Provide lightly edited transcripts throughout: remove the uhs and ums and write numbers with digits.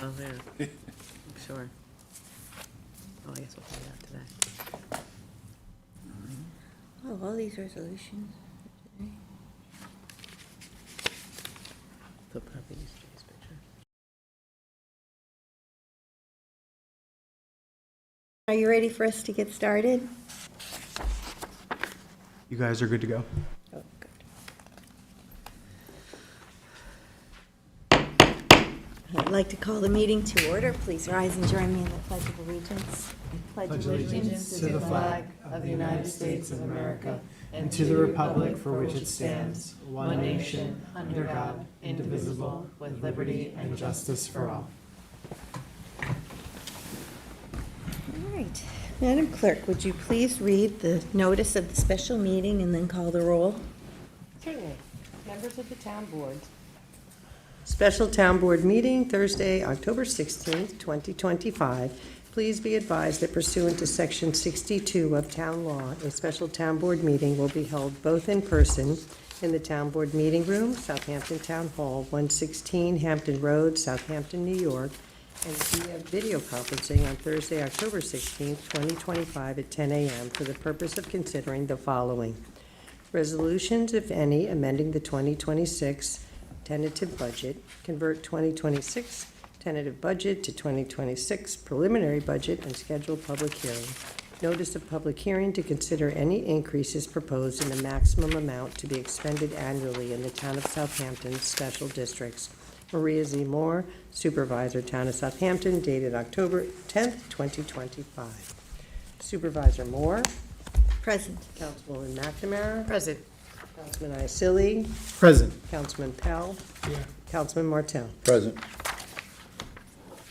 Oh, yeah, sure. Oh, I guess we'll find out today. Oh, all these resolutions. They'll probably use Jay's picture. Are you ready for us to get started? You guys are good to go? Oh, good. I'd like to call the meeting to order. Please rise and join me in the Pledge of Allegiance. I pledge Allegiance to the flag of the United States of America and to the republic for which it stands, one nation, under God, indivisible, with liberty and justice for all. All right. Madam Clerk, would you please read the notice of the special meeting and then call the roll? Certainly. Members of the town board. Special town board meeting Thursday, October 16th, 2025. Please be advised that pursuant to Section 62 of Town Law, a special town board meeting will be held both in person in the Town Board Meeting Room, Southampton Town Hall, 116 Hampton Road, Southampton, New York, and via video conferencing on Thursday, October 16th, 2025 at 10 a.m. for the purpose of considering the following: resolutions, if any, amending the 2026 tentative budget, convert 2026 tentative budget to 2026 preliminary budget, and schedule public hearing. Notice of public hearing to consider any increases proposed in the maximum amount to be expended annually in the town of Southampton's special districts. Maria Z. Moore, Supervisor, Town of Southampton, dated October 10th, 2025. Supervisor Moore, Present. Councilwoman McNamara, Present. Councilman Iacilli, Present. Councilman Pell, Yeah. Councilman Martell. Present.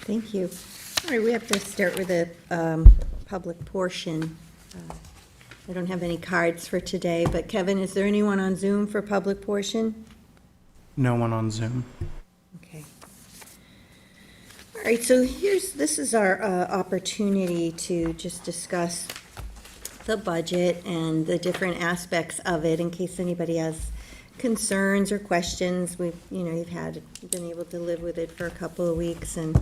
Thank you. All right, we have to start with the public portion. I don't have any cards for today, but Kevin, is there anyone on Zoom for public portion? No one on Zoom. Okay. All right, so this is our opportunity to just discuss the budget and the different aspects of it in case anybody has concerns or questions. You've been able to live with it for a couple of weeks, and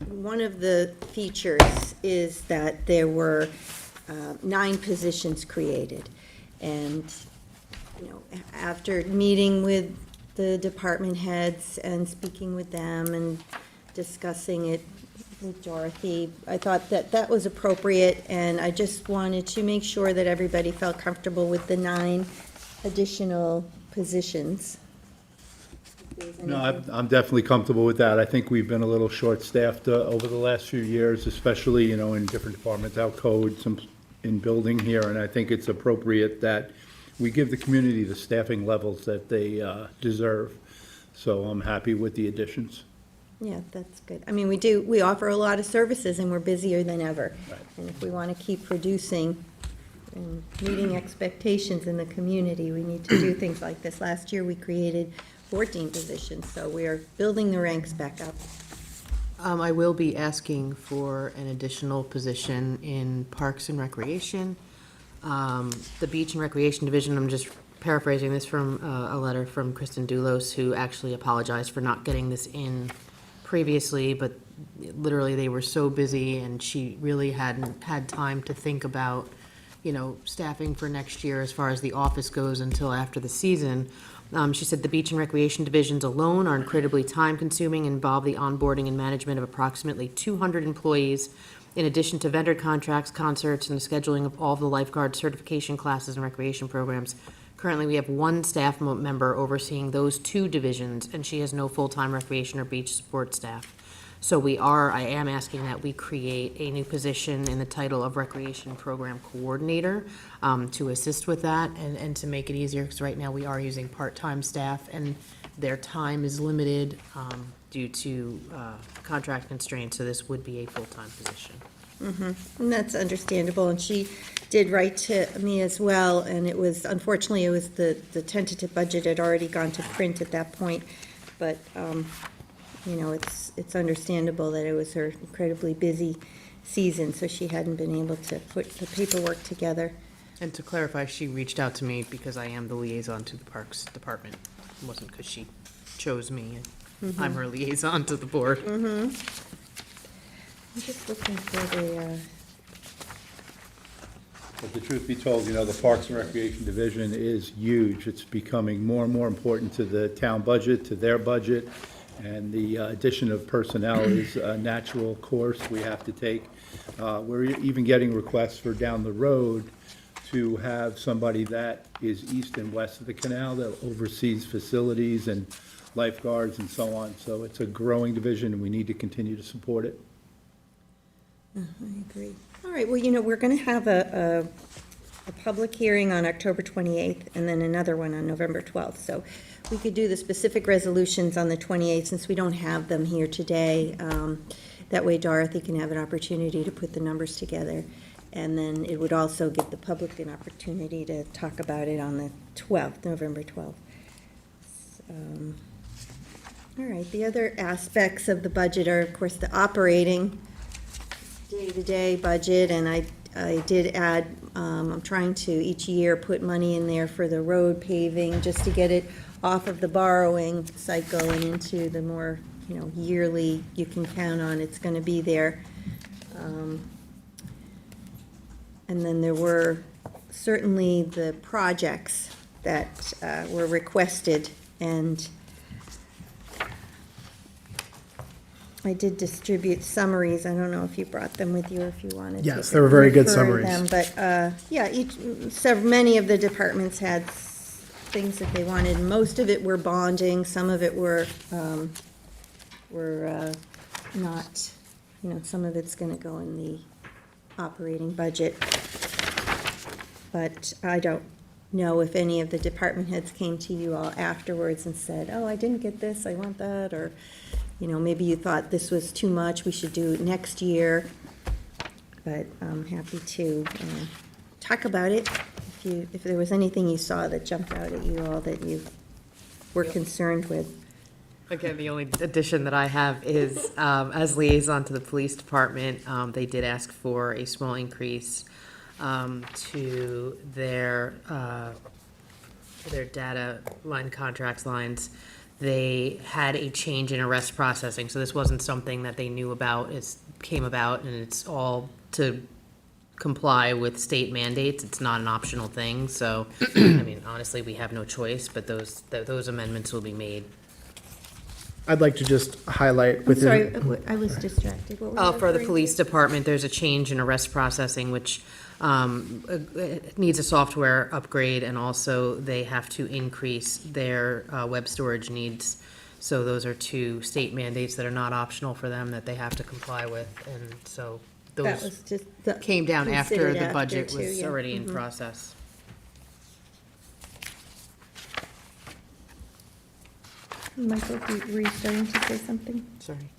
one of the features is that there were 9 positions created. And, after meeting with the department heads and speaking with them and discussing it with Dorothy, I thought that that was appropriate, and I just wanted to make sure that everybody felt comfortable with the 9 additional positions. No, I'm definitely comfortable with that. I think we've been a little short-staffed over the last few years, especially, in different departments, our code, some in building here, and I think it's appropriate that we give the community the staffing levels that they deserve. So I'm happy with the additions. Yeah, that's good. I mean, we offer a lot of services, and we're busier than ever. Right. And if we want to keep producing and meeting expectations in the community, we need to do things like this. Last year, we created 14 positions, so we are building the ranks back up. I will be asking for an additional position in Parks and Recreation. The Beach and Recreation Division, I'm just paraphrasing this from a letter from Kristen Doulos, who actually apologized for not getting this in previously, but literally they were so busy, and she really hadn't had time to think about, staffing for next year as far as the office goes until after the season. She said the Beach and Recreation Divisions alone are incredibly time-consuming and involve the onboarding and management of approximately 200 employees, in addition to vendor contracts, concerts, and the scheduling of all of the lifeguard certification classes and recreation programs. Currently, we have 1 staff member overseeing those 2 divisions, and she has no full-time recreation or beach support staff. So I am asking that we create a new position in the title of Recreation Program Coordinator to assist with that and to make it easier, because right now we are using part-time staff, and their time is limited due to contract constraints, so this would be a full-time position. And that's understandable, and she did write to me as well, and unfortunately, it was the tentative budget had already gone to print at that point, but, it's understandable that it was her incredibly busy season, so she hadn't been able to put the paperwork together. And to clarify, she reached out to me because I am the liaison to the Parks Department. It wasn't because she chose me. I'm her liaison to the board. I'm just looking for the, But the truth be told, you know, the Parks and Recreation Division is huge. It's becoming more and more important to the town budget, to their budget, and the addition of personnel is a natural course we have to take. We're even getting requests for down the road to have somebody that is east and west of the canal that oversees facilities and lifeguards and so on. So it's a growing division, and we need to continue to support it. I agree. All right, well, we're going to have a public hearing on October 28th, and then another one on November 12th. So we could do the specific resolutions on the 28th, since we don't have them here today. That way Dorothy can have an opportunity to put the numbers together. And then it would also give the public an opportunity to talk about it on the 12th, November 12th. All right, the other aspects of the budget are, of course, the operating day-to-day budget, and I did add, I'm trying to each year put money in there for the road paving, just to get it off of the borrowing cycle and into the more, yearly, you can count on it's gonna be there. And then there were certainly the projects that were requested, and I did distribute summaries. I don't know if you brought them with you or if you wanted to. Yes, they were very good refer to summaries. them. But, many of the departments had things that they wanted. Most of it were bonding, some of it were not, some of it's gonna go in the operating budget. But I don't know if any of the department heads came to you all afterwards and said, oh, I didn't get this, I want that, or, maybe you thought this was too much, we should do it next year. But I'm happy to talk about it, if there was anything you saw that jumped out at you all that you were concerned with. Again, the only addition that I have is, as liaison to the police department, they did ask for a small increase to their data line contracts lines. They had a change in arrest processing, so this wasn't something that they knew about. It came about, and it's all to comply with state mandates. It's not an optional thing, so, honestly, we have no choice, but those amendments will be made. I'd like to just highlight I'm within. sorry, I was distracted. What were you For the referring police to? department, there's a change in arrest processing, which needs a software upgrade, and also they have to increase their web storage needs. So those are two state mandates that are not optional for them, that they have to comply with, and so That those was just. the- came down after considered the budget too, was yeah. already in Mhm. process. Michael, were you starting to say something? Sorry.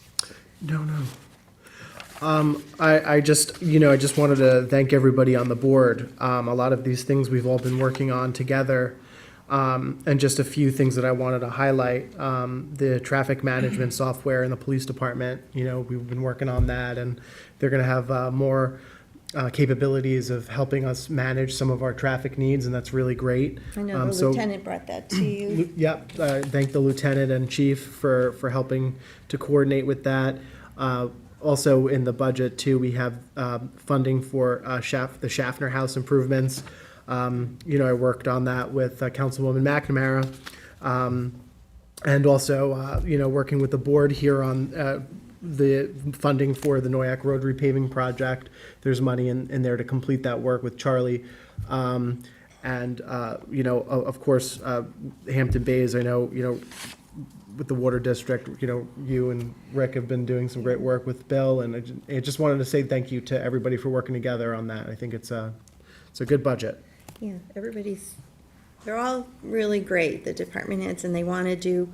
No. I just wanted to thank everybody on the board. A lot of these things we've all been working on together. And just a few things that I wanted to highlight. The traffic management software in the police department, we've been working on that, and they're gonna have more capabilities of helping us manage some of our traffic needs, and that's really great. I know the So- lieutenant brought that to you. Yep, thank the lieutenant and chief for helping to coordinate with that. Also in the budget too, we have funding for the Schaffner House improvements. I worked on that with Councilwoman McNamara. And also, working with the board here on the funding for the Noyak Road repaving project. There's money in there to complete that work with Charlie. Of course, Hampton Bays, I know, with the water district, you and Rick have been doing some great work with Bill, and I just wanted to say thank you to everybody for working together on that. I think it's a good budget. Yeah, they're all really great, the department heads, and they want to do,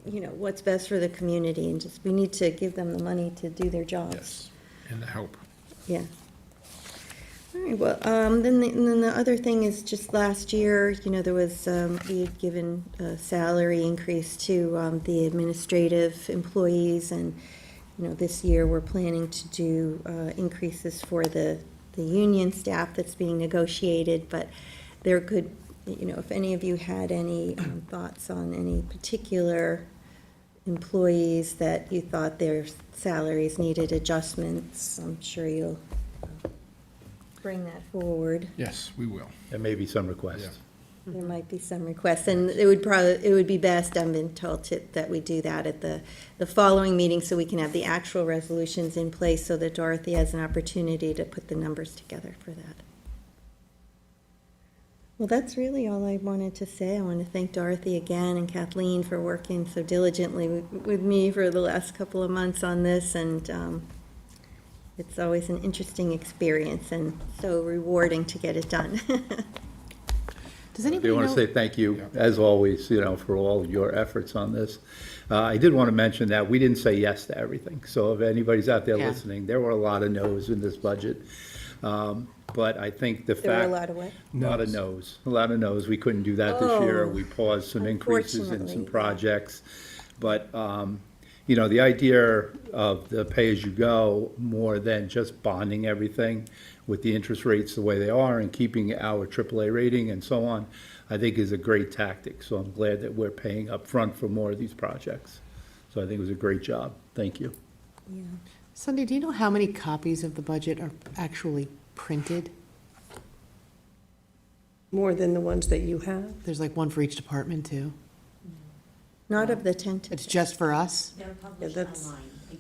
what's best for the community, and we need to give them the money to do their jobs. And the help. Yeah. All right, well, then the other thing is just last year, there was, we had given a salary increase to the administrative employees, and, this year we're planning to do increases for the union staff that's being negotiated, but there could you know, if any of you had any thoughts on any particular employees that you thought their salaries needed adjustments, I'm sure you'll bring that forward. Yes, we will. There may be some requests. Yeah. There might be some requests, and it would be best, I've been told that we do that at the following meeting, so we can have the actual resolutions in place, so that Dorothy has an opportunity to put the numbers together for that. Well, that's really all I wanted to say. I want to thank Dorothy again and Kathleen for working so diligently with me for the last couple of months on this, and it's always an interesting experience and so rewarding to get it done. Does I anybody do want to say know? thank you, as always, for all of your efforts on this. I did want to mention that we didn't say yes to everything. So if anybody's out there Yeah. listening, there were a lot of no's in this budget. But I think the fact. There were a lot of what? A lot of no's, a lot of no's. We couldn't do that this year. Oh, We paused some increases in some unfortunately. projects. But, the idea of the pay-as-you-go, more than just bonding everything with the interest rates the way they are and keeping our AAA rating and so on, I think is a great tactic. So I'm glad that we're paying up front for more of these projects. So I think it was a great job. Thank you. Yeah. Sunday, do you know how many copies of the budget are actually printed? More than the ones that you have? There's like one for each department, too. Not of the tentative. It's just for us? Yeah, that's,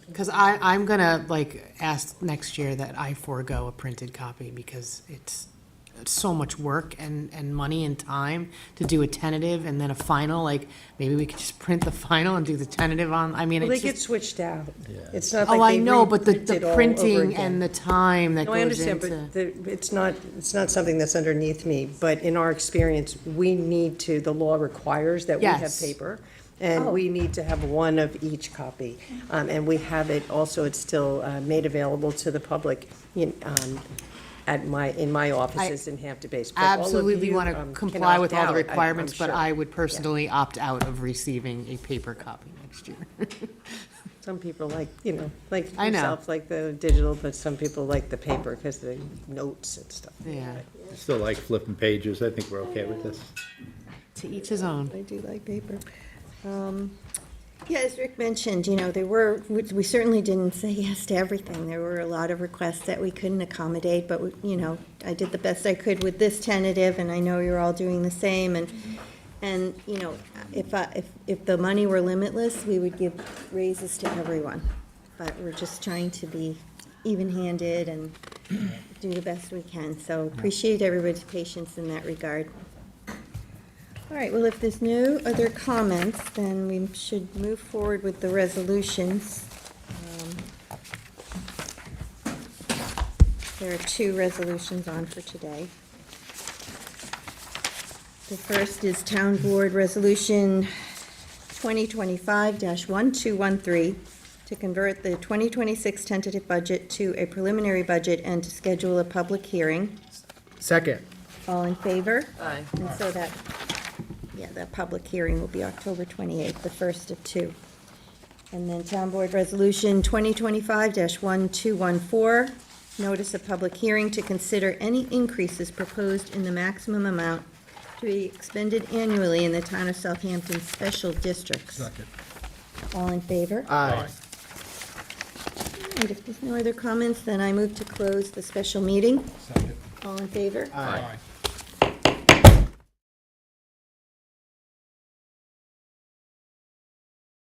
Because I'm gonna, ask next year that I forego a printed copy, because it's so much work and money and time to do a tentative and then a final, maybe we could just print the final and do the tentative on, well, they it's get just. switched out. It's not like Oh, I they know, but reprint the it all over printing again. and the time that No, I goes understand, into. but it's not something that's underneath me, but in our experience, we need to, the law requires that we have Yes. paper, and we need to have one of each copy. And we have it, also, it's still made available to the public in my offices in Hampton Bays. But all of Absolutely you, want can to comply with opt all the out, requirements, I'm but sure. I would personally opt out of receiving a paper copy next year. Some people like I know. yourself, like the digital, but some people like the paper because the notes and stuff. Yeah, I still like flipping pages. I think we're okay with this. to each his own. I do like paper. Yeah, as Rick mentioned, we certainly didn't say yes to everything. There were a lot of requests that we couldn't accommodate, but, I did the best I could with this tentative, and I know you're all doing the same, and if the money were limitless, we would give raises to everyone. But we're just trying to be even-handed and do the best we can, so appreciate everybody's patience in that regard. All right, well, if there's no other comments, then we should move forward with the resolutions. There are two resolutions on for today. The first is Town Board Resolution 2025-1213 to convert the 2026 tentative budget to a preliminary budget and to schedule a public hearing. Second. All in favor? Aye. And so that public hearing will be October 28th, the first of two. And then Town Board Resolution 2025-1214, notice of public hearing to consider any increases proposed in the maximum amount to be expended annually in the town of Southampton special districts. Second. All in favor? Aye. And if there's no other comments, then I move to close the special meeting. Second. All in favor? Aye. Aye.